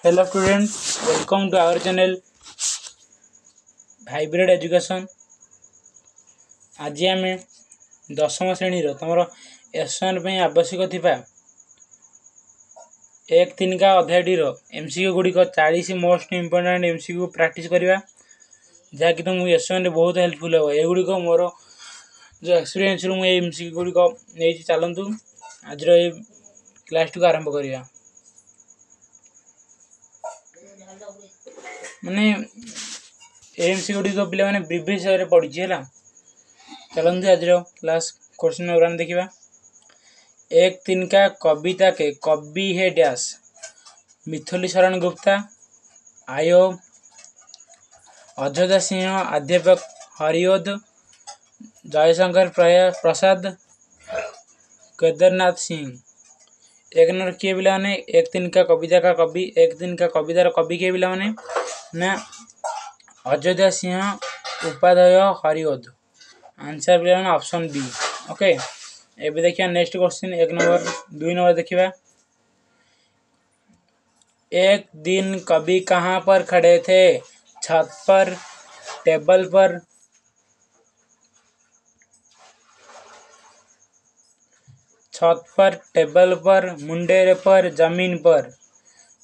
Hello student, welcome to our channel hybrid education. आज आम दशम श्रेणी तुम S1 आवश्यक थिबा एक तीनका अध्यायटीर MCQ गुड़िक 40 मोस्ट इम्पोर्टेंट MCQ प्रैक्टिस करवा जहाँकि तुमको S1 बहुत हेल्पफुल हे। एगुड़िक मोर जो एक्सपीरियंस मुझे MCQ गुड़िक नहीं चलतु आज क्लास टी आरंभ करवा। माने MCQ गुड़िक पिला माने प्रीवियस ईयर पढ़ी है। चलते आज क्लास क्वेश्चन नंबर 1 देखा। एक तीन का कविता के कवि है डैश मिथुली शरण गुप्ता, आयो अयोध्या सिंह, अध्यापक हरिओद, जयशंकर प्रसाद, केदारनाथ सिंह। एक नंबर किए पिला ने एक तीन का कविता का कवि, एक दिन का कवितार कवि किए पिला ने ना अयोध्या सिंह, उपाध्याय, हरिओद। आंसर पिला ऑप्शन बी। ओके, एबे देखिए नेक्स्ट क्वेश्चन 1 नंबर 2 नंबर देखिए। एक दिन कवि कहाँ पर खड़े थे? छत पर, टेबल पर, छत पर, टेबल पर, मुंडेरे पर, जमीन पर।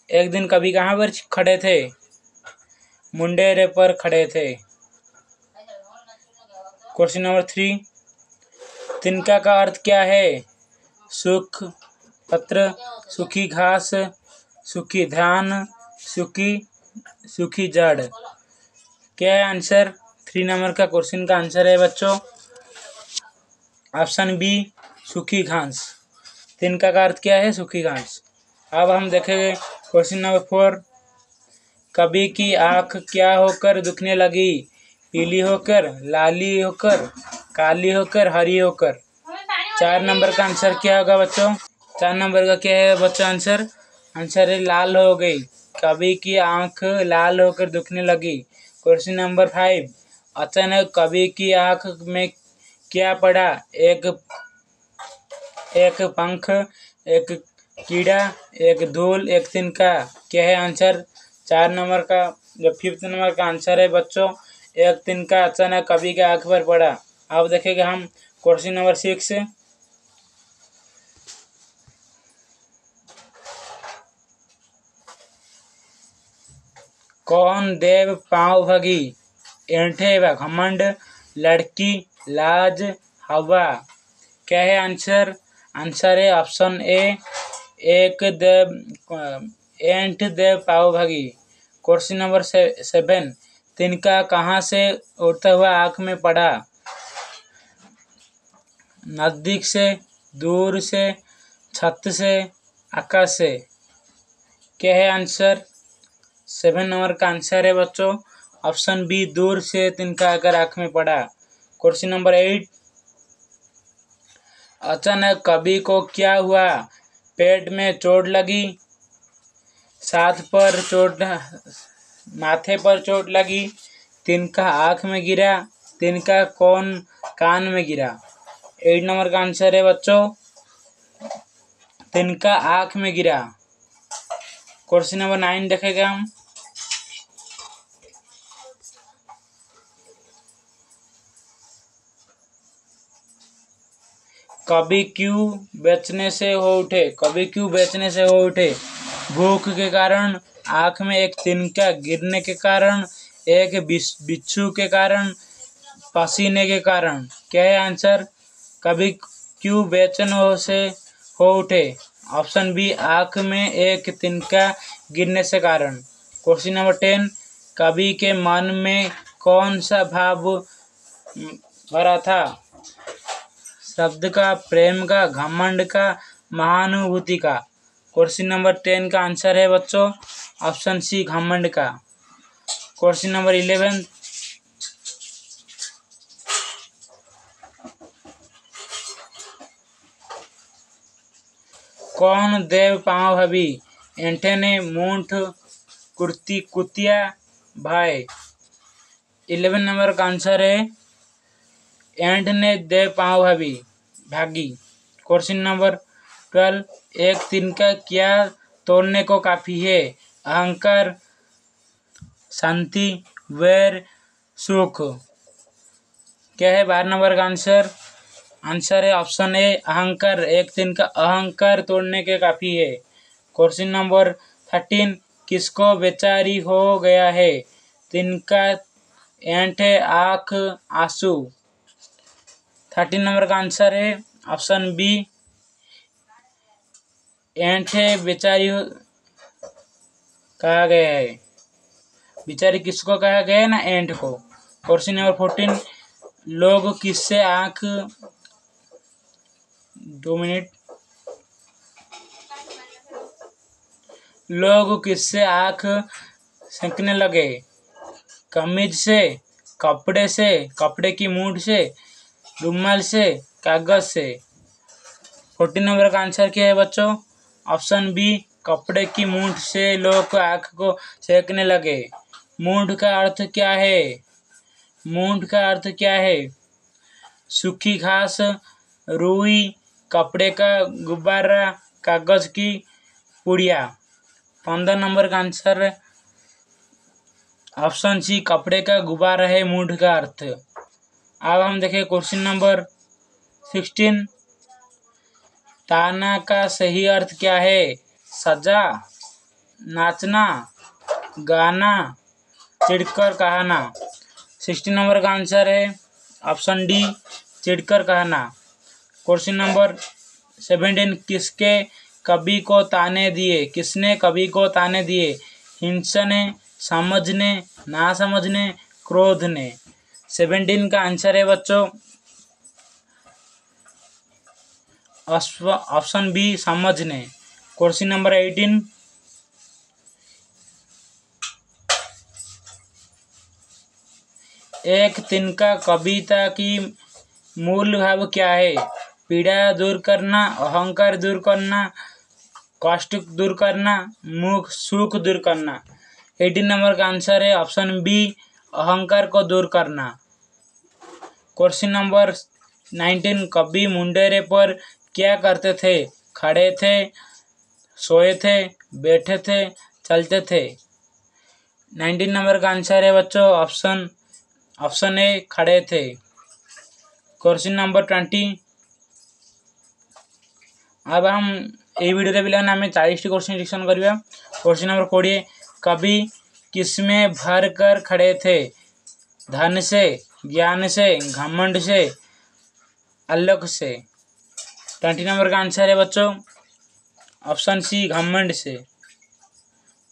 एक दिन कवि कहाँ पर खड़े थे? मुंडेरे पर खड़े थे। क्वेश्चन नंबर 3, तिनका का अर्थ क्या है? सुख पत्र, सूखी घास, सूखी धान, सूखी जड़। क्या है आंसर? 3 नंबर का क्वेश्चन का आंसर है बच्चों ऑप्शन बी, सूखी घास। तिनका का अर्थ क्या है? सूखी घास। अब हम देखेंगे क्वेश्चन नंबर 4, कवि की आंख क्या होकर दुखने लगी? पीली होकर, लाली होकर, काली होकर, हरी होकर। 4 नंबर का आंसर क्या होगा बच्चों? 4 नंबर का क्या है बच्चों आंसर? आंसर है लाल हो गई। कवि की आंख लाल होकर दुखने लगी। क्वेश्चन नंबर 5, अचानक कवि की आंख में क्या पड़ा? एक पंख, एक कीड़ा, एक धूल, एक तिनका। क्या है आंसर? 4 नंबर का जो 5th नंबर का आंसर है बच्चों एक तिनका अचानक कवि के आंख पर पड़ा। अब देखेंगे हम क्वेश्चन नंबर 6, कौन देव पाँव भगी? ऐंठे व घमंड, लड़की, लाज, हवा। क्या है आंसर? आंसर है ऑप्शन ए, एक देव ऐंठ देव पाँव भगी। क्वेश्चन नंबर 7, तिनका कहाँ से उड़ता हुआ आंख में पड़ा? नजदीक से, दूर से, छत से, आकाश से। क्या है आंसर? 7 नंबर का आंसर है बच्चों ऑप्शन बी, दूर से तिनका अगर आंख में पड़ा। क्वेश्चन नंबर 8, अचानक कवि को क्या हुआ? पेट में चोट लगी, माथे पर चोट लगी, तिनका आंख में गिरा, तिनका कौन कान में गिरा। 8 नंबर का आंसर है बच्चों तिनका आंख में गिरा। क्वेश्चन नंबर 9 देखेगा हम, कवि क्यों बेचने से हो उठे? कवि क्यों बेचने से हो उठे? भूख के कारण, आंख में एक तिनका गिरने के कारण, एक बिच्छू के कारण, पसीने के कारण। क्या है आंसर? कवि क्यों बेचने से हो उठे? ऑप्शन बी, आंख में एक तिनका गिरने से कारण। क्वेश्चन नंबर 10, कवि के मन में कौन सा भाव भरा था? शब्द का, प्रेम का, घमंड का, महानुभूति का। क्वेश्चन नंबर 10 का आंसर है बच्चों ऑप्शन सी, घमंड का। क्वेश्चन नंबर 11, कौन देव पाँव भवी? ऐंठे ने, मूंठ, कुतिया, भाई। 11 नंबर का आंसर है ऐंठ ने देव पाँव भागी। क्वेश्चन नंबर 12, एक तिनका क्या तोड़ने को काफी है? अहंकार, शांति, वैर, सुख। क्या है 12 नंबर का आंसर? आंसर है ऑप्शन ए अहंकार। एक तिनका अहंकार तोड़ने के काफी है। क्वेश्चन नंबर 13, किसको बेचारी हो गया है? तिनका, ऐंठ, आँख, आंसू। 13 नंबर का आंसर है ऑप्शन बी, ऐंठ बेचारी कहा गया है। बेचारी किसको कहा गया है ना? ऐंठ को। क्वेश्चन नंबर 14, लोग किससे आँख 2 मिनट लोग किससे आँख सेंकने लगे? कमीज से, कपड़े से, कपड़े की मूठ से, रुमाल से, कागज से। 14 नंबर का आंसर क्या है बच्चों? ऑप्शन बी, कपड़े की मूठ से लोग आँख को सेंकने लगे। मूठ का अर्थ क्या है? मूठ का अर्थ क्या है? सूखी घास, रुई, कपड़े का गुब्बारा, कागज की पुड़िया। 15 नंबर का आंसर ऑप्शन सी, कपड़े का गुब्बारा है मूठ का अर्थ। अब हम देखें क्वेश्चन नंबर 16, ताना का सही अर्थ क्या है? सजा, नाचना, गाना, चिढ़कर कहना। 16 नंबर का आंसर है ऑप्शन डी, चिढ़कर कहना। क्वेश्चन नंबर 17, किसके कवि को ताने दिए? किसने कवि को ताने दिए? हिंसा ने, समझने, ना समझने, क्रोध ने। 17 का आंसर है बच्चों ऑप्शन बी, समझने। क्वेश्चन नंबर 18, एक तिनका कविता की मूल भाव क्या है? पीड़ा दूर करना, अहंकार दूर करना, कष्ट दूर करना, सुख दूर करना। 18 नंबर का आंसर है ऑप्शन बी, अहंकार को दूर करना। क्वेश्चन नंबर 19, कवि मुंडेरे पर क्या करते थे? खड़े थे, सोए थे, बैठे थे, चलते थे। 19 नंबर का आंसर है बच्चों ऑप्शन ए, खड़े थे। क्वेश्चन नंबर 20, अब हम ये वीडियो पे आम 40 क्वेश्चन डिस्कशन करवा। क्वेश्चन नंबर 20, कवि किसमें भर कर खड़े थे? धन से, ज्ञान से, घमंड से, अलग से। 20 नंबर का आंसर है बच्चों ऑप्शन सी, घमंड से।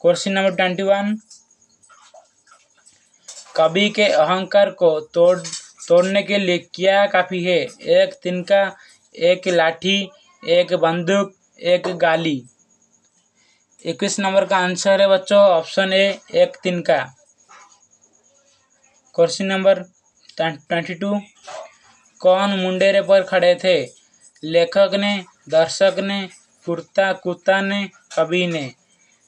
क्वेश्चन नंबर 21, कवि के अहंकार को तोड़ने के लिए क्या काफी है? एक तिनका, एक लाठी, एक बंदूक, एक गाली। 21 नंबर का आंसर है बच्चों ऑप्शन ए, एक तिनका। क्वेश्चन नंबर 22, कौन मुंडेरे पर खड़े थे? लेखक ने, दर्शक ने, कुत्ता ने, कवि ने।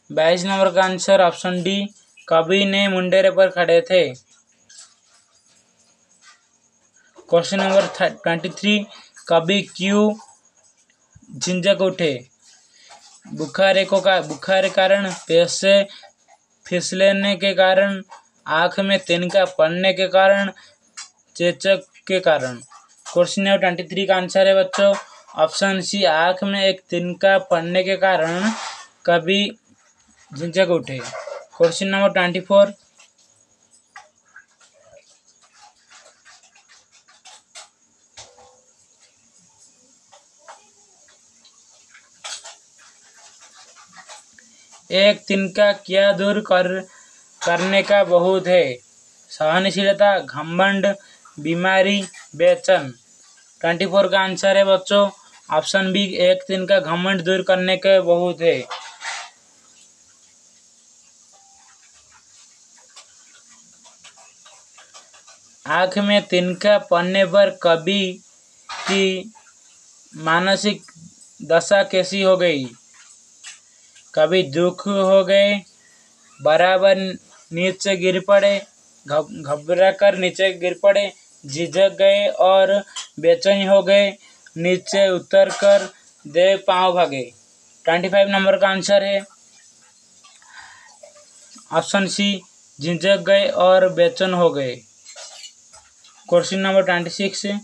22 नंबर का आंसर ऑप्शन डी, कवि ने मुंडेरे पर खड़े थे। क्वेश्चन नंबर 23, कवि क्यों झिंझक उठे? बुखार के कारण, पैसे फिसलने के कारण, आँख में तिनका पड़ने के कारण, चेचक के कारण। क्वेश्चन नंबर 23 का आंसर है बच्चों ऑप्शन सी, आँख में एक तिनका पड़ने के कारण कवि झिंझक उठे। क्वेश्चन नंबर 24, एक तिनका क्या दूर करने का बहुत है? सहनशीलता, घमंड, बीमारी, बेचैन। 24 का आंसर है बच्चों ऑप्शन बी, एक तिनका घमंड दूर करने के बहुत है। आँख में तिनका पड़ने पर कवि की मानसिक दशा कैसी हो गई? कभी दुख हो गए, बराबर नीचे गिर पड़े, घबरा कर नीचे गिर पड़े, झिझक गए और बेचैन हो गए, नीचे उतर कर दे पांव भागे। 25 नंबर का आंसर है ऑप्शन सी झिझक गए और बेचैन हो गए। क्वेश्चन नंबर 26,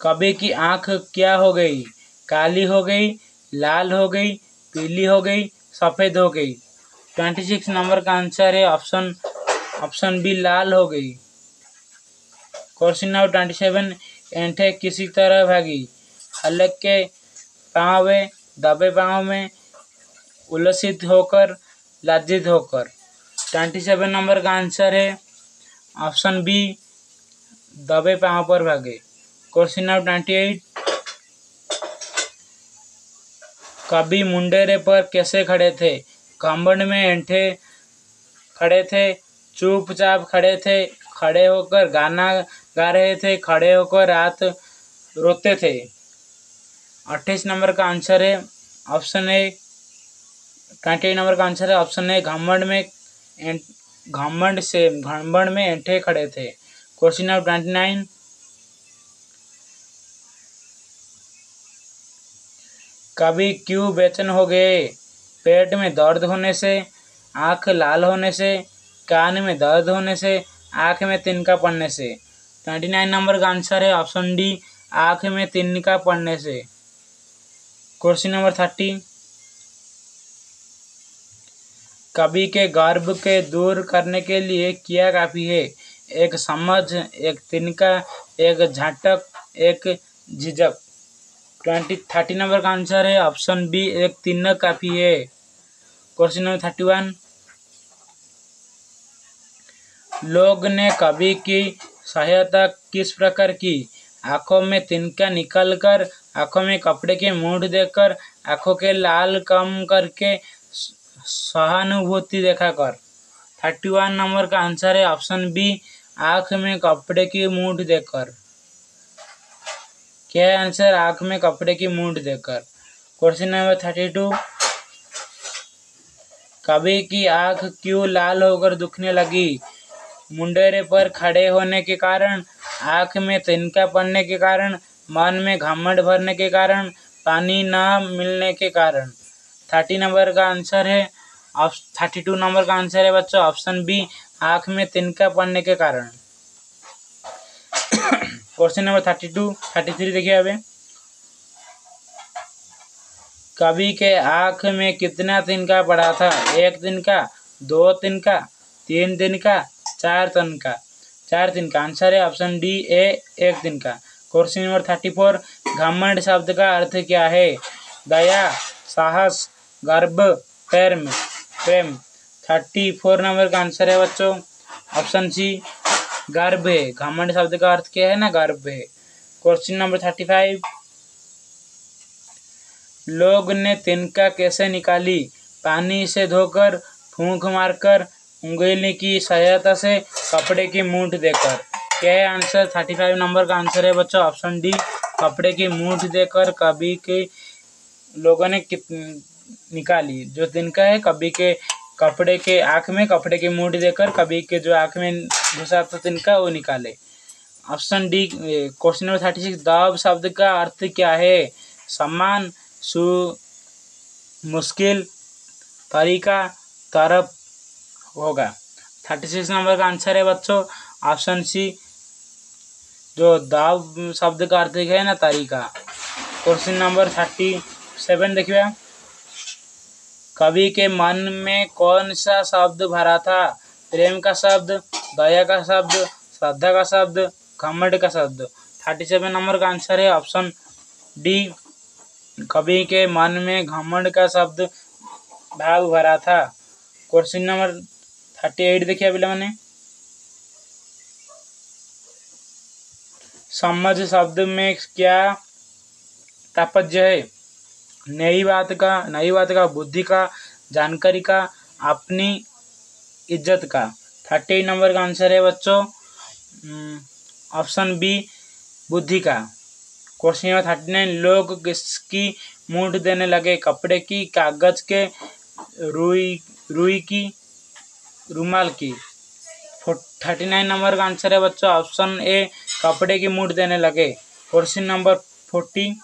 कवि की आंख क्या हो गई? काली हो गई, लाल हो गई, पीली हो गई, सफेद हो गई। 26 नंबर का आंसर है ऑप्शन बी, लाल हो गई। क्वेश्चन नंबर 27, ऐंठे किसी तरह भागी? हल्के पाँव में, दबे पाँव में, उल्लसित होकर, लज्जित होकर। 27 नंबर का आंसर है ऑप्शन बी, दबे पाँव पर भागे। क्वेश्चन नंबर 28, कवि मुंडेरे पर कैसे खड़े थे? घमंड में ऐंठे खड़े थे, चुपचाप खड़े थे, खड़े होकर गाना गा रहे थे, खड़े होकर रात रोते थे। 28 नंबर का आंसर है ऑप्शन ए। 28 नंबर का आंसर है ऑप्शन ए, घमंड में ऐंठे खड़े थे। क्वेश्चन नंबर 29, कवि क्यों बेचैन हो गए? पेट में दर्द होने से, आँख लाल होने से, कान में दर्द होने से, आँख में तिनका पड़ने से। 29 नंबर का आंसर है ऑप्शन डी, आँख में तिनका पड़ने से। क्वेश्चन नंबर 30, कवि के गर्भ के दूर करने के लिए क्या काफी है? एक समझ, एक तिनका, एक झटक, एक झिझक। 30 नंबर का आंसर है ऑप्शन बी, एक तिनक काफी है। क्वेश्चन नंबर 31, लोग ने कवि की सहायता किस प्रकार की? आंखों में तिनका निकलकर, आंखों में कपड़े की मूंछ देकर, आंखों के लाल कम करके, सहानुभूति दिखाकर। 31 नंबर का आंसर है ऑप्शन बी, आंख में कपड़े की मूंछ देकर। क्या है आंसर? आंख में कपड़े की मूंछ देकर। क्वेश्चन नंबर 32, कवि की आंख क्यों लाल होकर दुखने लगी? मुंडेरे पर खड़े होने के कारण, आंख में तिनका पड़ने के कारण, मन में घमंड भरने के कारण, पानी न मिलने के कारण। 32 नंबर का आंसर है बच्चों ऑप्शन बी, आंख में तिनका पड़ने के कारण। क्वेश्चन नंबर 33 देखिए अभी, कवि के आंख में कितना तिनका पड़ा था? 1 तिनका, 2 तिनका, 3 तिनका, 4 तिनका। आंसर है ऑप्शन डी ए, 1 तिनका। क्वेश्चन नंबर 34, घमंड शब्द का अर्थ क्या है? दया, साहस, गर्व, प्रेम। 34 नंबर का आंसर है बच्चों ऑप्शन सी, गर्व है। घमंड शब्द का अर्थ क्या है ना? गर्व है। क्वेश्चन नंबर 35, लोग ने तिनका कैसे निकाली? पानी से धोकर, फूंक मारकर, उंगली की सहायता से, कपड़े की मूंछ देकर। क्या है आंसर? 35 नंबर का आंसर है बच्चों ऑप्शन डी, कपड़े की मूंछ देकर कवि के लोगों ने निकाली। जो तिनका है कवि के कपड़े के आँख में कपड़े की मूंछ देकर कवि के जो आँख में घुसा था तिनका वो निकाले। Option D. क्वेश्चन नंबर 36, दाब शब्द का अर्थ क्या है? सम्मान, मुश्किल, तरीका, तरफ होगा। 36 नंबर का आंसर है बच्चों ऑप्शन सी, जो दाब शब्द का अर्थ है ना, तरीका। क्वेश्चन नंबर 37 देखिए, कवि के मन में कौन सा शब्द भरा था? प्रेम का शब्द, दया का शब्द, श्रद्धा का शब्द, घमंड का शब्द। 37 नंबर का आंसर है ऑप्शन डी, कवि के मन में घमंड का शब्द भाव भरा था। क्वेश्चन नंबर 38 देखिए अभी मैंने, समझ शब्द में क्या तात्पर्य है? नई बात का, बुद्धि का, जानकारी का, अपनी इज्जत का। 38 नंबर का आंसर है बच्चों ऑप्शन बी, बुद्धि का। क्वेश्चन नंबर 39, लोग किसकी मूंछ देने लगे? कपड़े की, कागज के, रुई की, रुमाल की। 39 नंबर का आंसर है बच्चों ऑप्शन ए, कपड़े की मूंछ देने लगे। क्वेश्चन नंबर 40,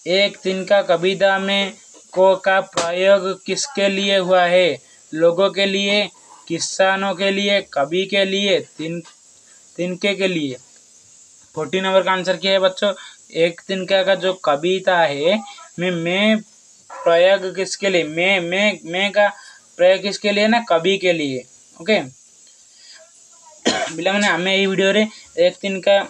एक तिनका कविता में को का प्रयोग किसके लिए हुआ है? लोगों के लिए, किसानों के लिए, कवि के लिए, तिनके के लिए। 40 नंबर का आंसर क्या है बच्चों? एक तिनका का जो कविता है मैं प्रयोग किसके लिए? मैं का प्रयोग किसके लिए ना? कवि के लिए। ओके पिला माने आमे एई वीडियो रे एक तिनका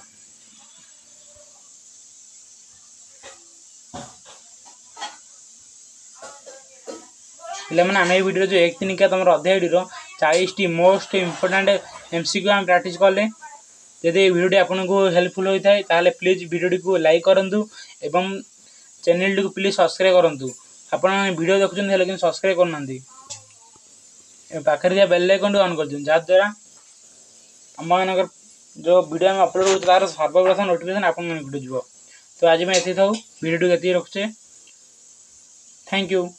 पिला आम भिडियो जो एक तिनिका तुम अध्याय 40 टी मोस्ट इम्पोर्टाट एमसीक्यू आम प्रैक्टिस कले। यदि भिडियो आपको हेल्पफुल होता है ताहले प्लीज भिडियो को लाइक करूँ एवं चैनल टी प्लीज सब्सक्राइब करूँ। आप भिडियो देखुं सब्सक्राइब करना पाखे बेल आइकन ऑन कर जहाँद्वारा आम मान जो वीडियो में अपलोड हो तार सर्वप्रथम नोटिफिकेशन आप भिडियो जीव। तो आज मैं ये भिडियो टी रखुचे। Thank you.